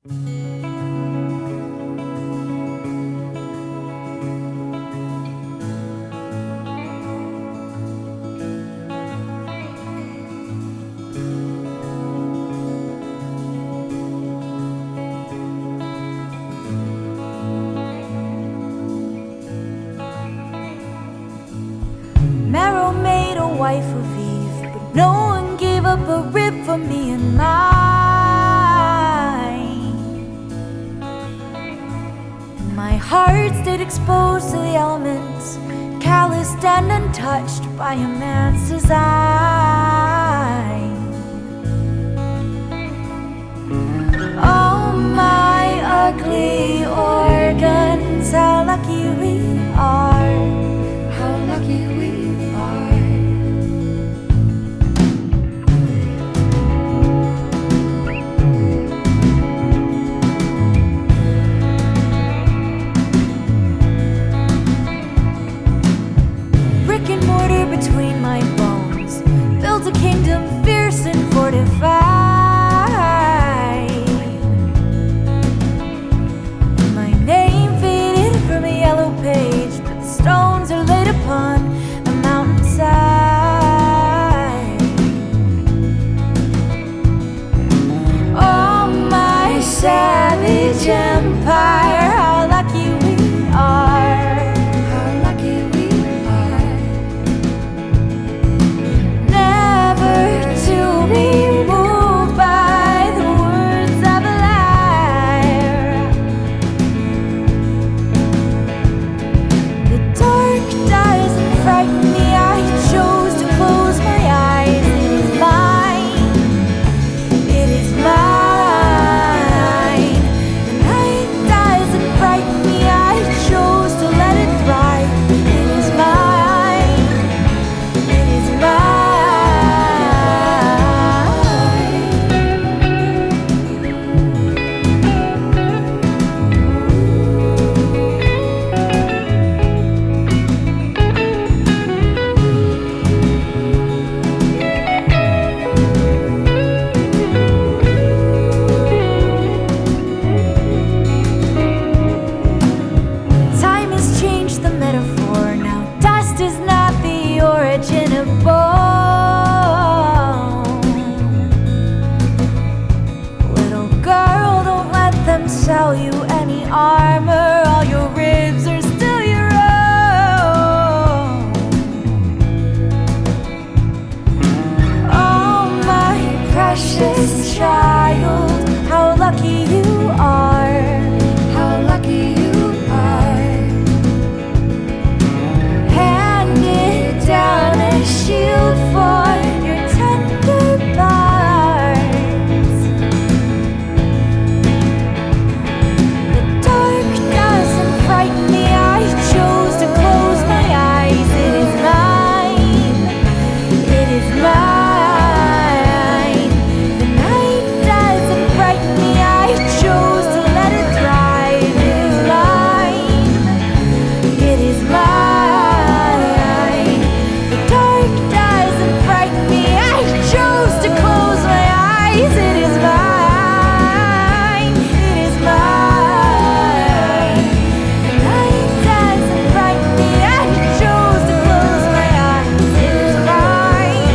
Marrow made a wife of Eve, but no one gave up a rib for me and mine. My heart stayed exposed to the elements, calloused and untouched by a man's design. Oh, my ugly organs, how lucky we are. How lucky we are. Brick and mortar between my bones, built a kingdom fierce and fortified. And my name faded from a yellow page, but the stones are laid upon a mountainside. Oh, my savage empire, how lucky we are. How lucky we are. Never to be moved by the words of a liar. The dark doesn't frighten me, I chose to close my eyes. It is mine, it is mine. The night doesn't frighten me, I chose to let it thrive. It is mine, it is mine. Time has changed the metaphor. Now dust is not the origin of bone. Little girl, don't let them sell you any armor. All your ribs are still your own. Oh, my precious child, how lucky you are. How lucky you are. Handed down a shield for your tender parts. The dark doesn't frighten me, I chose to close my eyes. It is mine, it is mine. The night doesn't frighten me, I chose to let it thrive. It is mine, it is mine. The dark doesn't frighten me, I chose to close my eyes. It is mine, it is mine. The night doesn't frighten me, I chose to close my eyes. It is mine,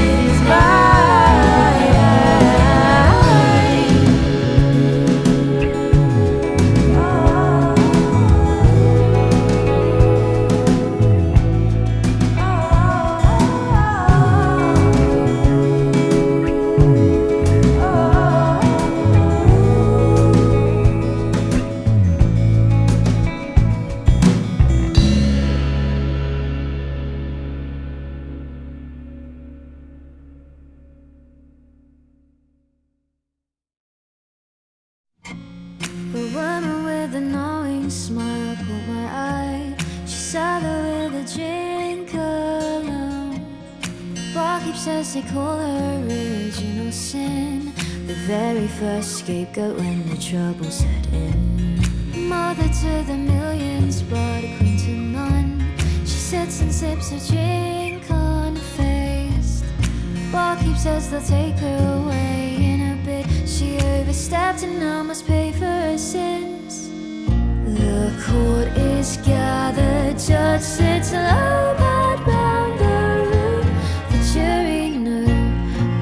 it is The woman with the knowing smile caught my eye. She sat there with a gin cologne. The barkeep says they call her original sin, the very first scapegoat when the trouble set in. Mother to the millions, but a queen to none. She sits and sips her gin unfazed. Barkeep says they'll take her away in a bit. She overstepped and now must pay for her sins. The court is gathered, judge sits low but round the room. The jury know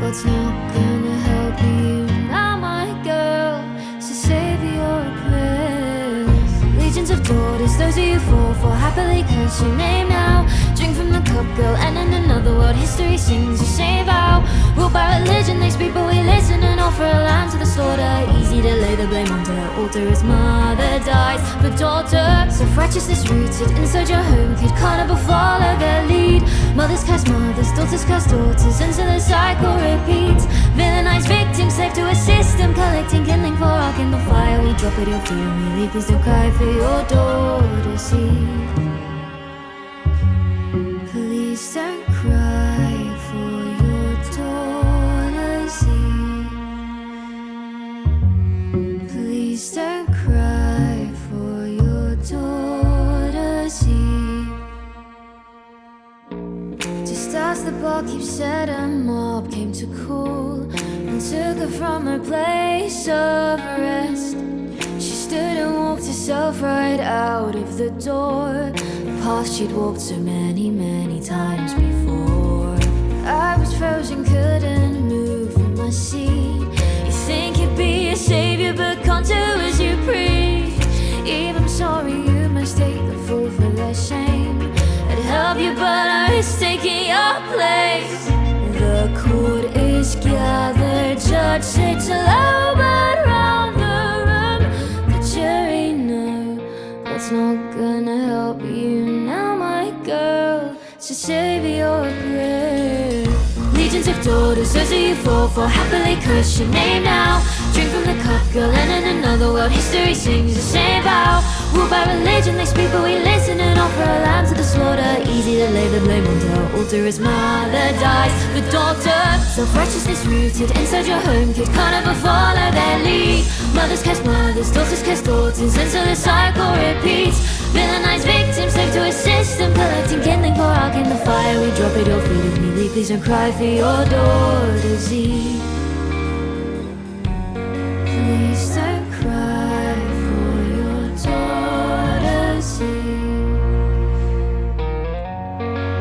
God's not gonna help you now, my girl, so save your prayers. Legions of daughters, those who you fall for, happily curse your name now. Drink from the cup, girl, and in another world history sings your same vow. Ruled by religion, they speak but we listen and offer a lamb to the slaughter. Easy to lay the blame onto her altar as mother dies for daughter. Self-righteousness rooted inside your home, could carnival follow their lead. Mothers curse mothers, daughters curse daughters, and so the cycle repeats. Villainized victims, slave to a system, collecting kindling for our kindle fire. We drop at your feet and we leave, please don't cry for your daughter's Eve. Please don't cry for your daughter's Eve. Please don't cry for your daughter's Eve. Just as the barkeep said, a mob came to call and took her from her place of rest. She stood and walked herself right out of the door, path she'd walked so many, many times before. I was frozen, couldn't move from my seat. You think you'd be a savior, but can't do as you preach. Eve, I'm sorry, you must take the fall for their shame. I'd help you, but I was taking your place. The court is gathered, judge sits low but round the room. The jury know God's not gonna help you now, my girl, so save your prayer. Legions of daughters, those who you fall for, happily curse your name now. Drink from the cup, girl, and in another world history sings the same vow. Ruled by religion, they speak but we listen and offer a lamb to the slaughter. Easy to lay the blame onto her altar as mother dies for daughter. Self-righteousness rooted inside your home, kid can't ever follow their lead. Mothers curse mothers, daughters curse daughters, and so the cycle repeats. Villainized victims, slave to a system, collecting kindling for our kindle fire. We drop at your feet and we leave, please don't cry for your daughter's Eve. Please don't cry for your daughter's Eve.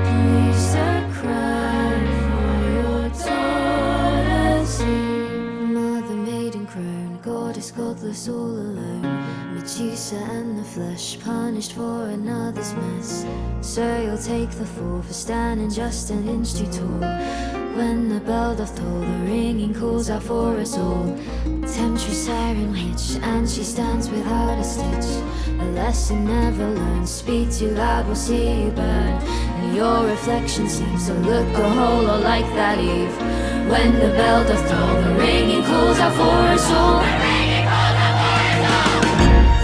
Please don't cry for your daughter's Eve. Mother, maiden, crone, goddess, godless, all alone. Medusa and the flesh, punished for another's mess. So you'll take the fall for standing just an inch too tall. When the bell doth toll, the ringing calls out for us all. Temptress siren witch, and she stands without a stitch. A lesson never learned, speak too loud, we'll see you burn. And your reflection seems to look a whole lot like that Eve. When the bell doth toll, the ringing calls out for us all.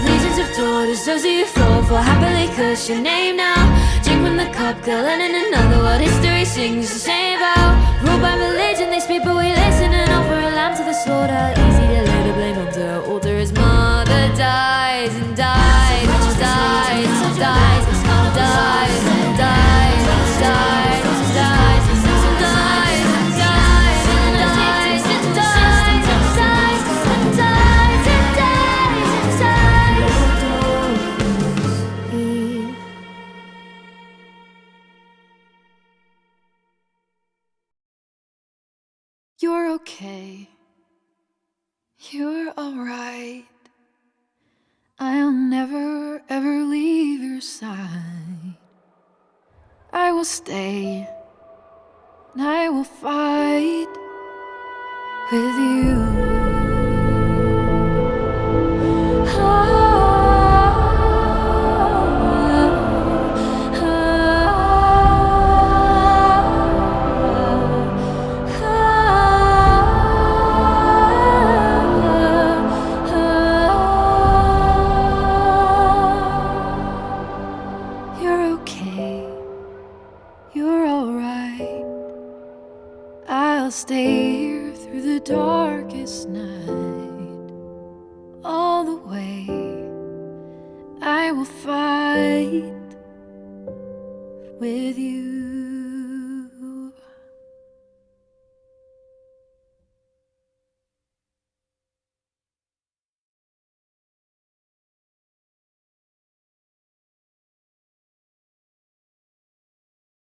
Legions of daughters, those who you fall for, happily curse your name now. Drink from the cup, girl, and in another world history sings the same vow. Ruled by religion, they speak but we listen and offer a lamb to the slaughter. Easy to lay the blame onto her altar as mother dies and dies and dies and dies and dies and dies and dies and dies and dies and dies and dies and dies and dies and dies and dies. You're okay. You're alright. I'll never ever leave your side. I will stay and I will fight with you. Stay here through the darkest night. All the way I will fight with